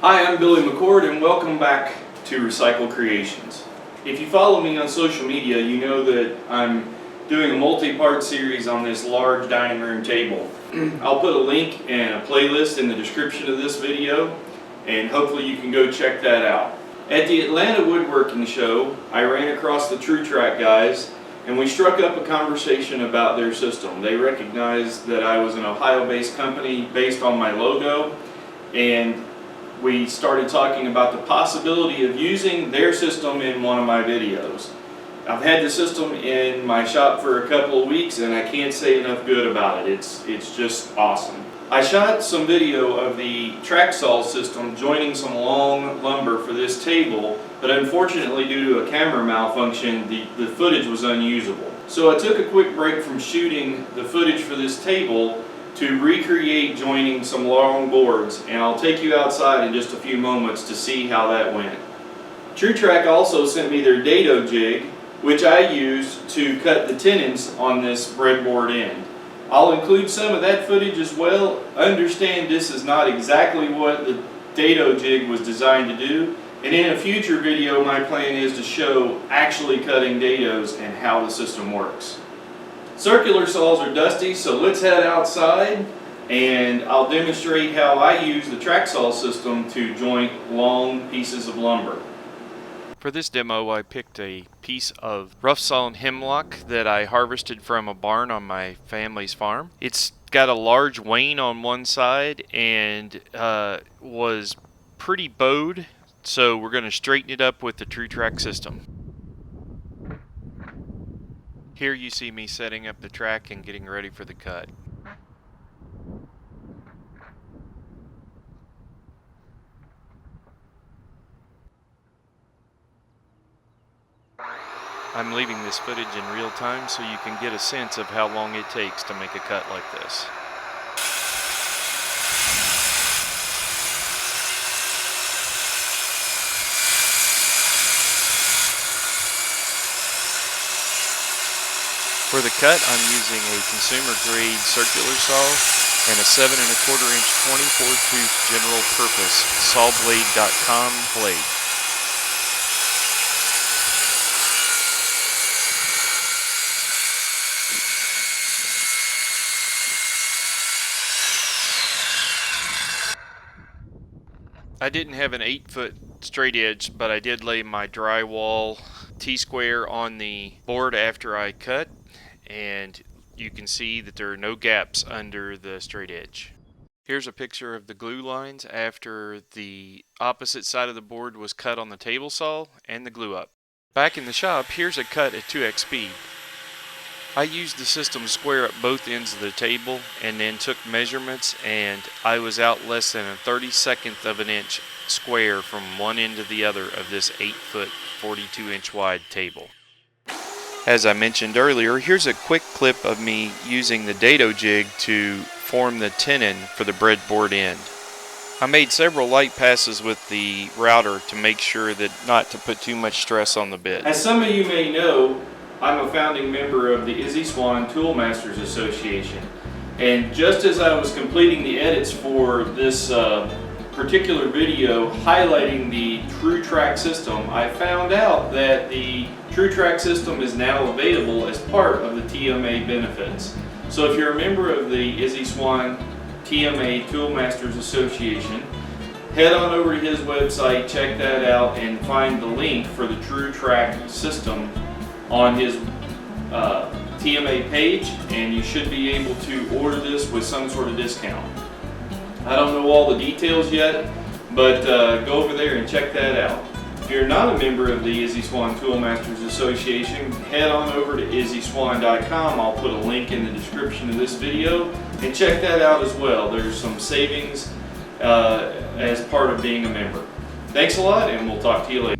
Hi, I'm Billy McCord and welcome back to Recycle Creations. If you follow me on social media, you know that I'm doing a multi-part series on this large dining room table. I'll put a link and a playlist in the description of this video, and hopefully you can go check that out. At the Atlanta Woodworking Show, I ran across the True Trac guys and we struck up a conversation about their system. They recognized that I was an Ohio-based company based on my logo, and we started talking about the possibility of using their system in one of my videos. I've had the system in my shop for a couple of weeks and I can't say enough good about it. It's just awesome. I shot some video of the track saw system joining some long lumber for this table, but unfortunately due to a camera malfunction, the footage was unusable. So I took a quick break from shooting the footage for this table to recreate joining some long boards, and I'll take you outside in just a few moments to see how that went. True Trac also sent me their dado jig, which I used to cut the tenons on this breadboard end. I'll include some of that footage as well. Understand this is not exactly what the dado jig was designed to do, and in a future video my plan is to show actually cutting dados and how the system works. Circular saws are dusty, so let's head outside and I'll demonstrate how I use the track saw system to joint long pieces of lumber. For this demo, I picked a piece of rough-sawn hemlock that I harvested from a barn on my family's farm. It's got a large wane on one side and was pretty bowed, so we're going to straighten it up with the True Trac system. Here you see me setting up the track and getting ready for the cut. I'm leaving this footage in real time so you can get a sense of how long it takes to make a cut like this. For the cut, I'm using a consumer grade circular saw and a 7 1/4 inch 24 tooth general purpose sawblade.com blade. I didn't have an 8-foot straight edge, but I did lay my drywall T-square on the board after I cut, and you can see that there are no gaps under the straight edge. Here's a picture of the glue lines after the opposite side of the board was cut on the table saw and the glue up. Back in the shop, here's a cut at 2x speed. I used the system to square up both ends of the table and then took measurements, and I was out less than a 32nd of an inch square from one end to the other of this 8-foot 42-inch wide table. As I mentioned earlier, here's a quick clip of me using the dado jig to form the tenon for the breadboard end. I made several light passes with the router to make sure that not to put too much stress on the bit. As some of you may know, I'm a founding member of the Izzy Swan Toolmasters Association, and just as I was completing the edits for this particular video highlighting the True Trac system, I found out that the True Trac system is now available as part of the TMA benefits. So if you're a member of the Izzy Swan TMA Toolmasters Association, head on over to his website, check that out, and find the link for the True Trac system on his TMA page, and you should be able to order this with some sort of discount. I don't know all the details yet, but go over there and check that out. If you're not a member of the Izzy Swan Toolmasters Association, head on over to izzyswan.com. I'll put a link in the description of this video, and check that out as well. There's some savings as part of being a member. Thanks a lot, and we'll talk to you later.